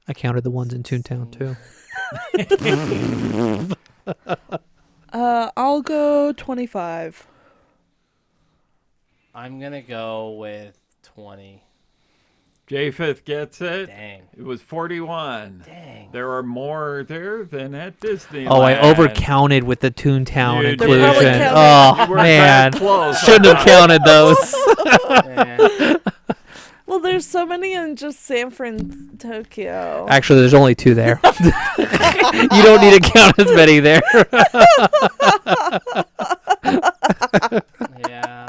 I counted the ones in Toontown too.
I'll go 25.
I'm gonna go with 20.
J5th gets it.
Dang.
It was 41.
Dang.
There are more there than at Disneyland.
Oh, I overcounted with the Toontown
You did.
inclusion.
They're probably counting-
Oh,
You were
man.
that close.
Shouldn't have counted those.
Eh.
Well, there's so many in just San Fran, Tokyo.
Actually, there's only 2 there. You don't need to count as many there.
Yeah.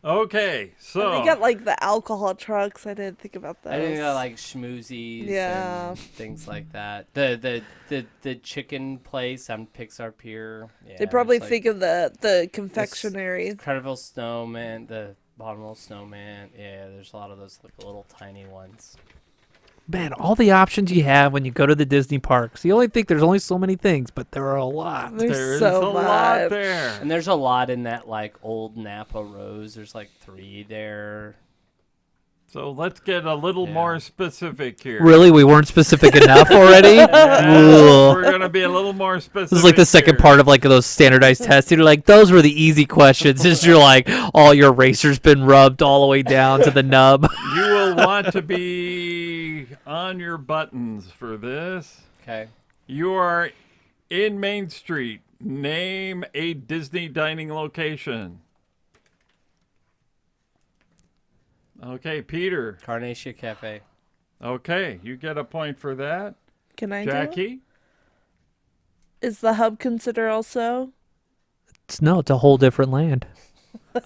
Okay, so
And they got like the alcohol trucks. I didn't think about those.
I think I like schmoozies
Yeah.
and things like that. The chicken place on Pixar Pier. Yeah,
They probably
it's like
think of the confectionery.
Incredible Snowman, the Bottomless Snowman. Yeah, there's a lot of those like little tiny ones.
Man, all the options you have when you go to the Disney parks. You only think there's only so many things, but there are a lot.
There's
there's
so
a
much.
lot there.
And there's a lot in that like old Napa Rose. There's like 3 there.
So let's get a little
Yeah.
more specific here.
Really? We weren't specific enough already?
Yeah,
Ugh.
we're going to be a little more specific.
This is like the second
here.
part of like those standardized tests. You're like, those were the easy questions. Is you're like, all your eraser's been rubbed all the way down to the nub.
You will want to be on your buttons for this.
Okay.
You are in Main Street. Name a Disney dining location. Okay, Peter.
Carnation Cafe.
Okay, you get a point for that.
Can I do it?
Jackie?
Is the hub considered also?
No, it's a whole different land.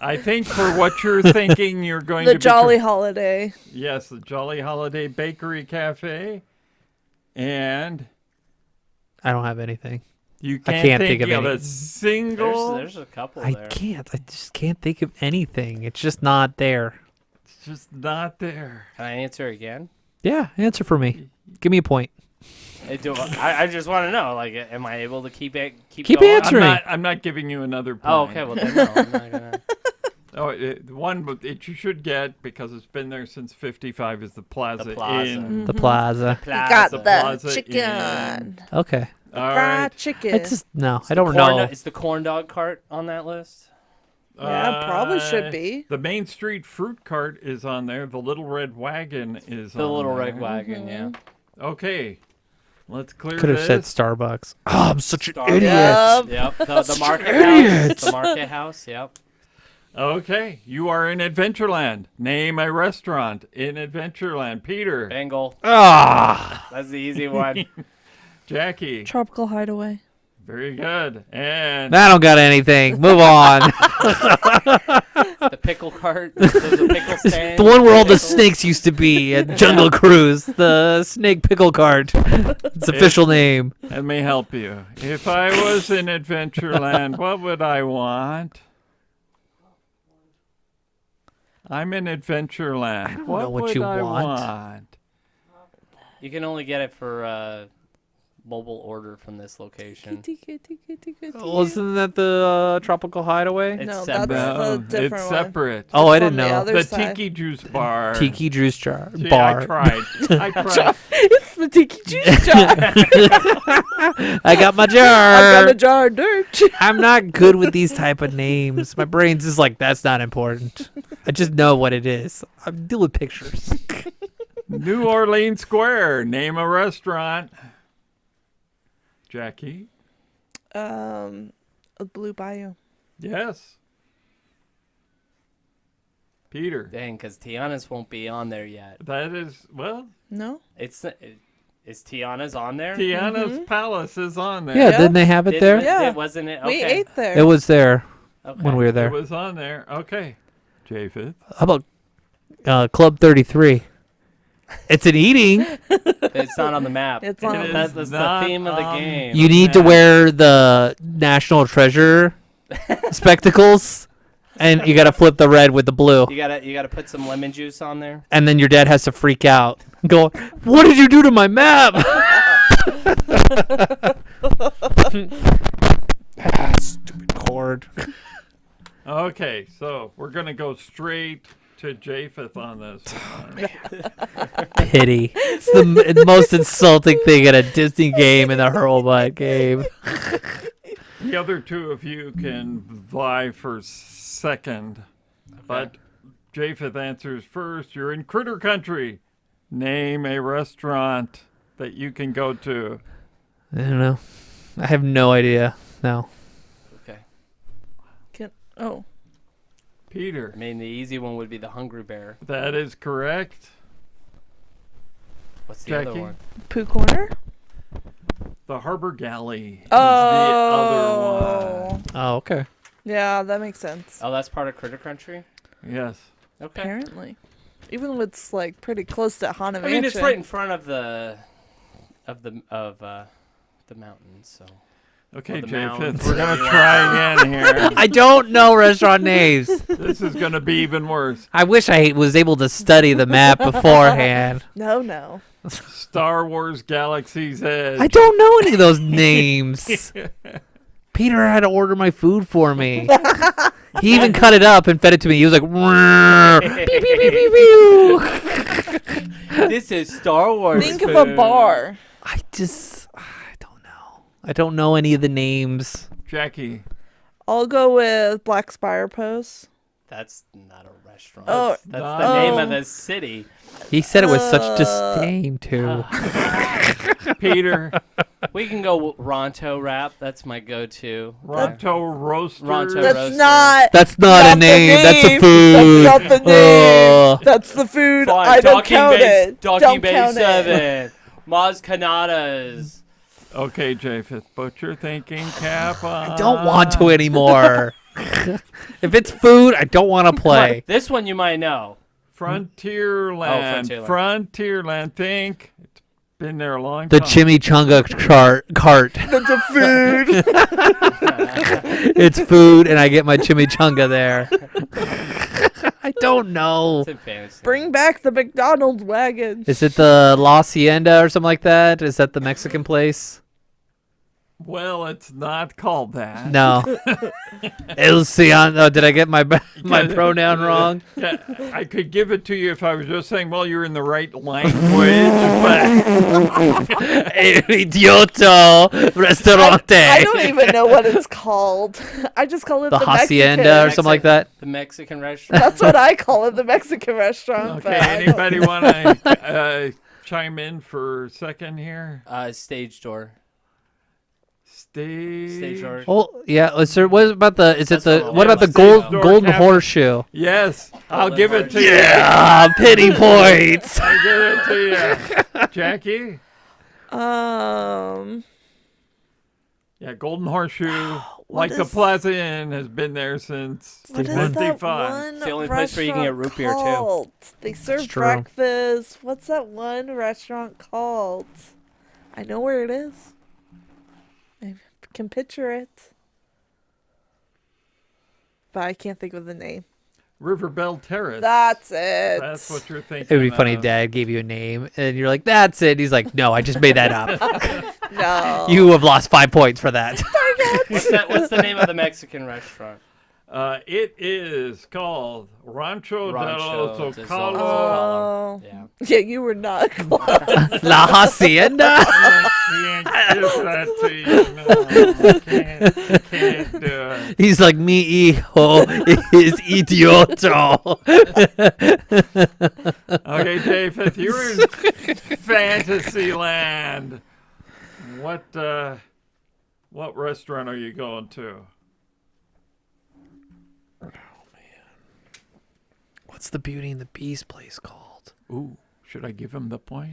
I think for what you're thinking, you're going
The
to
Jolly Holiday.
Yes, the Jolly Holiday Bakery Cafe. And
I don't have anything.
you
I
can't,
can't
think,
think of
of
any.
a single.
There's a couple
I
there.
can't. I just can't think of anything. It's just not there.
It's just not there.
Can I answer again?
Yeah, answer for me. Give me a point.
I just want to know, like, am I able to keep
Keep
going?
answering.
I'm not giving you another point.
Oh, okay. Well, then no, I'm not gonna.
Oh, the one that you should get because it's been there since '55 is the Plaza,
The Plaza.
Inn.
The Plaza.
You got
The
the
Plaza
chicken.
Inn.
Okay.
All
Fried
right.
chicken.
It's just no. I don't know.
Is the corn dog cart on that list?
Yeah, probably should be.
The Main Street fruit cart is on there. The Little Red Wagon is on
The little
there.
red wagon, yeah.
Okay. Let's clear
Could have
this.
said Starbucks. Oh, I'm such an
Starbucks.
idiot.
Yep. The market house. The market house. Yep.
Okay. You are in Adventureland. Name a restaurant in Adventureland. Peter.
Bengal.
Ah,
That's the easy one.
Jackie.
Tropical Hideaway.
Very good. And
I don't got anything. Move on.
The pickle cart. There's a pickle stand.
The one where all the
Pickles.
snakes used to be at Jungle Cruise. The snake pickle cart. Its official name.
let me help you. If I was in Adventureland, what would I want? I'm in Adventureland. What
know what
would
you
I
want.
want?
You can only get it for mobile order from this location.
Kitty, kitty, kitty, kitty.
Wasn't that the Tropical Hideaway?
It's
No,
separate.
that's
No,
the different
it's
one.
separate.
Oh, I
It's
didn't
on the
know.
other
The
side.
Tiki Juice Bar.
Tiki Juice Jar
See,
Bar.
I tried. I tried.
It's the tiki juice jar.
I got my
I've
jar.
got a jar of dirt.
I'm not good with these type of names. My brain's just like, that's not important. I just know what it is. I deal with pictures.
New Orleans Square. Name a restaurant. Jackie.
A Blue Bayou.
Yes. Peter.
Dang, because Tiana's won't be on there yet.
That is, well,
No?
Is Tiana's on there?
Tiana's Palace is on there.
Yeah,
Yeah.
didn't they have it there?
Yeah.
Wasn't it?
We
Okay.
ate there.
It was there
Okay.
when we were
It
there.
was on there. Okay. Japheth.
How about Club 33? It's an eating.
It's not on the map.
It's on-
It
That's
is
the
not
theme of the
on
game.
You need to wear the National Treasure spectacles, and you got to flip the red with the blue.
You gotta put some lemon juice on there.
And then your dad has to freak out. Go, what did you do to my map? Stupid cord.
Okay, so we're going to go straight to Japheth on this one.
Pity. It's the most insulting thing at a Disney game and a Hurlbutt game.
The other two of you can vie for second, but Japheth answers first. You're in Critter Country. Name a restaurant that you can go to.
I don't know. I have no idea. No.
Okay.
Oh.
Peter.
I mean, the easy one would be the Hungry Bear.
That is correct.
What's the other
Jackie?
one?
Pooh Corner?
The Harbor Galley is
Oh.
the other one.
Oh, okay.
Yeah, that makes sense.
Oh, that's part of Critter Country.
Yes.
Okay.
Apparently. Even though it's like pretty close to Haunted
I mean, it's
Mansion.
right in front of the mountains. So
Okay,
the
Japheth,
mounds.
we're going to try again here.
I don't know restaurant names.
This is going to be even worse.
I wish I was able to study the map beforehand.
No.
Star Wars Galaxy's Edge.
I don't know any of those names. Peter had to order my food for me. He even cut it up and fed it to me. He was like, "Rrrr, pew, pew, pew, pew, pew."
this is Star Wars.
Think of a
food.
bar.
I don't know. I don't know any of the names.
Jackie.
I'll go with Black Spire Post.
That's not a restaurant.
Oh.
That's
not-
the name
Oh.
of the city.
He said it with such disdain, too.
Peter.
We can go Ronto Wrap. That's my go-to.
Ronto Roaster.
Ronto
That's
Roaster.
not.
That's not a
the
name. That's a food.
That's not the name.
Oh.
That's the food.
Fine,
I don't
Docking
count
Bay,
it.
Docking
Don't
Bay
count it.
7. Maz Canadas.
Okay, Japheth, put your thinking cap on.
I don't want to anymore. If it's food, I don't want to play.
This one you might know.
Frontierland.
Frontierland.
Frontierland. Think. It's been there a long
The
time.
chimichanga cart.
That's a food.
It's food, and I get my chimichanga there. I don't know.
It's in fantasy.
Bring back the McDonald's wagon.
Is it the La Hacienda or something like that? Is that the Mexican place?
Well, it's not called that.
No. El Ciano. Did I get my pronoun wrong?
Yeah, I could give it to you if I was just saying, well, you're in the right language, but
Idioto Restaurante.
I don't even know what it's called. I just call it
the
the
Hacienda or
Mexican.
something like that.
The Mexican restaurant.
That's what I call it, the Mexican restaurant.
okay.
But I don't-
Anybody want to chime in for a second here?
Stage door.
Stage
door.
Oh yeah. What about the? Is it
That's
the?
what
What about the
Stage door
golden
cafe.
horseshoe?
Yes, I'll give it to
Yeah, pity points.
you. I'll give it to you. Jackie? Yeah, Golden Horseshoe, like the
is-
Plaza Inn, has been there since
What is that
55.
one
It's the only place where you can get root beer, too.
called? They serve
true.
breakfast. What's that one restaurant called? I know where it is. I can picture it. But I can't think of the name.
Riverbell Terrace.
That's it.
That's what you're thinking.
It would be funny if
of.
Dad gave you a name and you're like, "That's it." He's like, "No, I just made that up."
No.
You have lost 5 points for that.
What's the name of the Mexican restaurant?
It is called Rancho,
Rancho
de los
de
Ocalos.
Oh.
Yeah.
Yeah, you were not close.
La Hacienda.
I can't give that to you. No, I can't do it.
He's like, "Mi hijo is idioto."
Okay, Dave, if you're in Fantasyland, what restaurant are you going to?
What's the Beauty and the Beast place called?
Ooh, should I give him the point?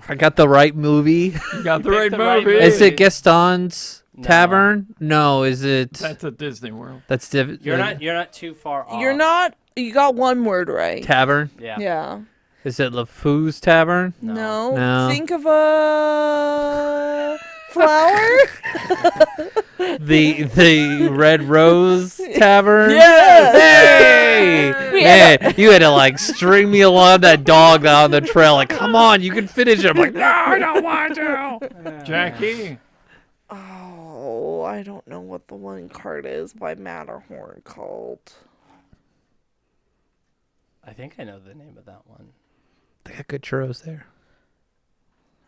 I got the right movie.
You got the
picked
right
the right
movie.
movie.
Is it Gaston's
No.
Tavern? No, is it?
That's at Disney World.
That's different.
You're not too far off.
You're not. You got one word right.
Tavern.
Yeah.
Yeah.
Is it LeFou's Tavern?
No.
No.
Think of a flower.
The Red Rose Tavern.
Yes.
Hey, man, you had to like string me along that dog on the trail. Like, come on, you can finish it. I'm like, no, I don't want to.
Jackie?
Oh, I don't know what the one card is by Matterhorn called.
I think I know the name of that one.
They got good churros there.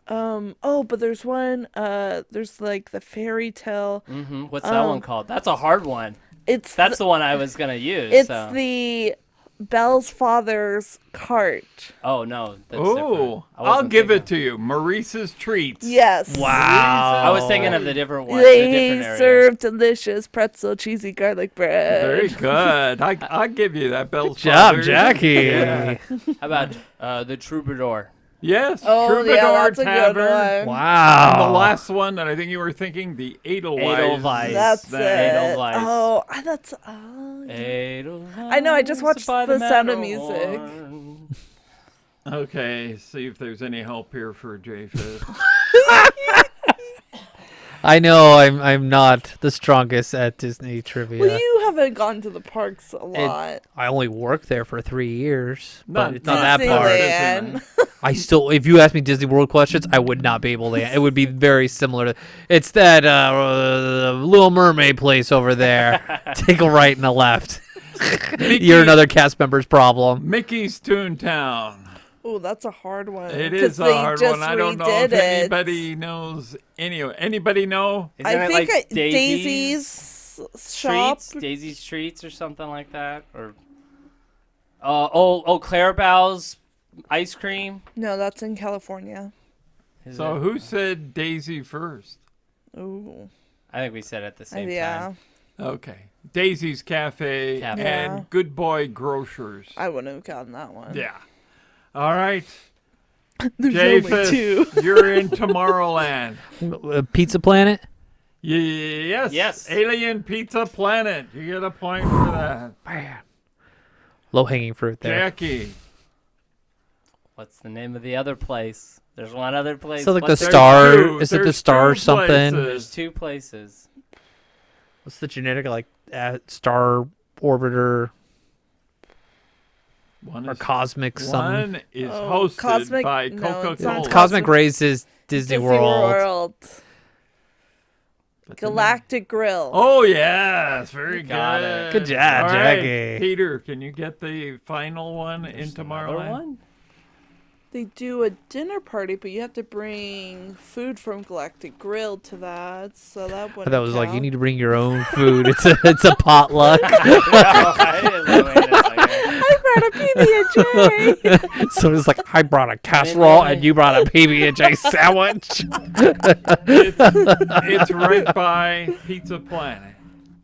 Oh, but there's one. There's like the fairy tale.
Mm-hmm. What's that one called? That's a hard one.
It's
That's the one I was gonna use.
It's
so.
the Belle's father's cart.
Oh no. That's
Oh,
different. I
I'll
wasn't
give
thinking-
it to you. Maurice's Treats.
Yes.
Wow.
I was thinking of the different one. The
They
different area.
serve delicious pretzel, cheesy garlic bread.
Very good. I'll give you that, Bell's
Good job,
Father's.
Jackie.
Yeah.
How about the Troubadour?
Yes,
Oh,
Troubadour
yeah, that's a
Tavern.
good one.
And
Wow.
the last one that I think you were thinking, the Edelweiss.
Edelweiss.
That's
the
it.
Edelweiss.
Oh, that's. Oh, yeah.
Edelweiss
I know, I just watched
by
The Sound of
Matterhorn.
Okay, see if there's any help here for Japheth.
I know I'm not the strongest at Disney trivia.
Well, you haven't gone to the parks a lot.
I only worked there for 3 years,
Not-
but it's not that part.
Disneyland.
I still, if you ask me Disney World questions, I would not be able to. It would be very similar to. It's that Little Mermaid place over there. Take a right and a left. You're another cast member's problem.
Mickey's Toontown.
Oh, that's a hard one.
It
'cause
is a
they
hard
just
one. I don't know if
redid it.
anybody knows. Anybody know?
Isn't
I
it
think
like
Daisy's shop.
Treats, Daisy's Treats, or something like that, or Clarabelle's ice cream.
No, that's in California.
Is
So
it?
who said Daisy first?
Ooh.
I think we said it at the same
Yeah.
time.
Okay. Daisy's Cafe,
Cafe.
Yeah.
and Good Boy Grocers.
I wouldn't have gotten that one.
Yeah. All right.
There's
Japheth,
only two.
you're in Tomorrowland.
Pizza Planet.
Yes.
Yes.
Alien Pizza Planet. You get a point for that.
Man. Low hanging fruit there.
Jackie.
What's the name of the other place? There's one other place.
So like the
What's
There's
star.
two-
Is it the
there's
star
two
something?
There's
places.
2 places.
What's the genetic like star orbiter
One
or
is,
cosmic something?
one is
Oh,
hosted
Cosmic-
by
no, it's
Coca-Cola.
not
Cosmic Rays is Disney World.
Galactic Grill.
Oh, yes. Very
got
good.
it.
Good job,
All right,
Jackie.
Peter, can you get the final one in
Another
Tomorrowland?
one?
They do a dinner party, but you have to bring food from Galactic Grill to that, so that
I
wouldn't
thought it was like you
count.
need to bring your own food. It's a potluck.
Wait a second.
I brought a PB&J.
So it's like I brought a casserole and you brought a PB&J sandwich.
It's right by Pizza Planet.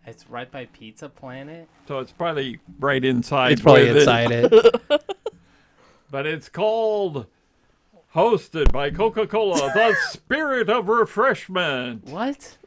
It's right by Pizza Planet.
So it's probably right inside.
It's probably
with
inside it.
But it's called, hosted by Coca-Cola, the Spirit of Refreshment.
What?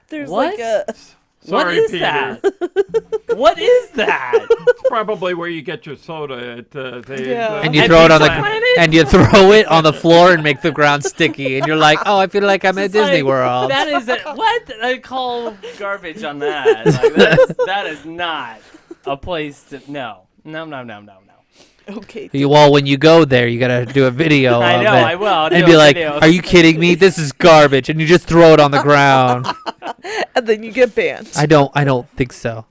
There's
What?
like a...
What
Sorry,
is
Peter.
that? What is that?
It's probably where you get your soda at
Yeah.
And you
At
throw it on
Pizza
the
Planet?
and you throw it on the floor and make the ground sticky. And you're like, oh, I feel like I'm at Disney World.
That is what I call garbage on that. Like, that is not a place to. No.
Okay.
Well, when you go there, you gotta do a video
I
of
know.
it
I will. I'll
and
do
be
a
like,
video.
"Are you kidding me? This is garbage!" And you just throw it on the ground.
And then you get banned.
I don't think so.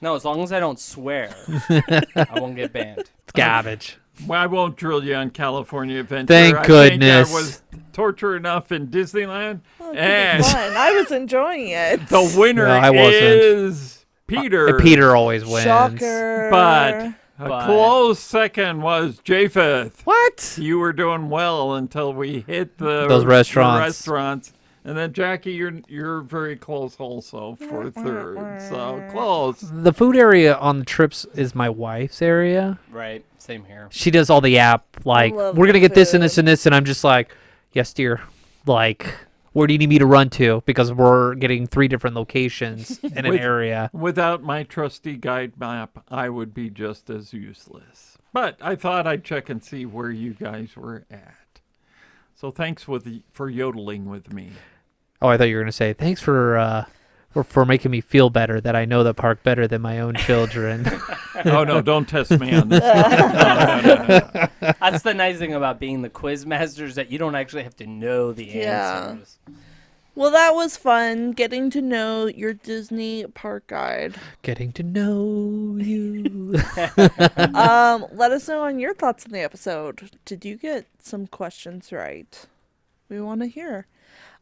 No, as long as I don't swear, I won't get banned.
It's garbage.
Well, I won't drill you on California Adventure.
Thank
I
goodness.
think that was torture enough in Disneyland.
Oh,
and
fun. I was enjoying it.
the winner
No, I wasn't.
is Peter.
Peter always wins.
Shocker.
But a
But-
close second was Japheth.
What?
You were doing well until we hit
Those restaurants.
the restaurants. And then Jackie, you're very close also for third. So close.
The food area on the trips is my wife's area.
Right. Same here.
She does all the app. Like,
love
we're gonna
the
get this and
food.
this and this, and I'm just like, yes, dear. Like, where do you need me to run to? Because we're getting 3 different locations in an
With-
area.
Without my trusty guide map, I would be just as useless. But I thought I'd check and see where you guys were at. So thanks for yodeling with me.
Oh, I thought you were gonna say thanks for making me feel better that I know the park better than my own children.
Oh, no, don't test me on this. No.
That's the nice thing about being the quiz master is that you don't actually have to know the
Yeah.
answers.
Well, that was fun getting to know your Disney park guide.
Getting to know you.
Let us know on your thoughts on the episode. Did you get some questions right? We want to hear.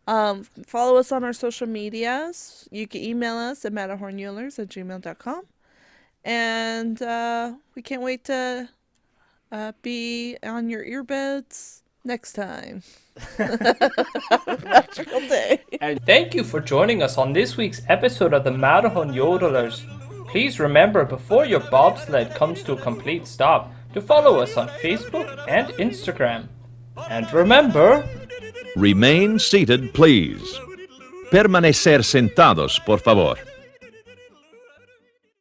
Follow us on our social medias. You can email us at matterhorneulers@gmail.com. And we can't wait to be on your earbuds next time. Have a magical day.
And thank you for joining us on this week's episode of the Matterhorn Yodelers. Please remember before your bobsled comes to a complete stop to follow us on Facebook and Instagram. And remember,
Remain seated, please. Permanecer sentados, por favor.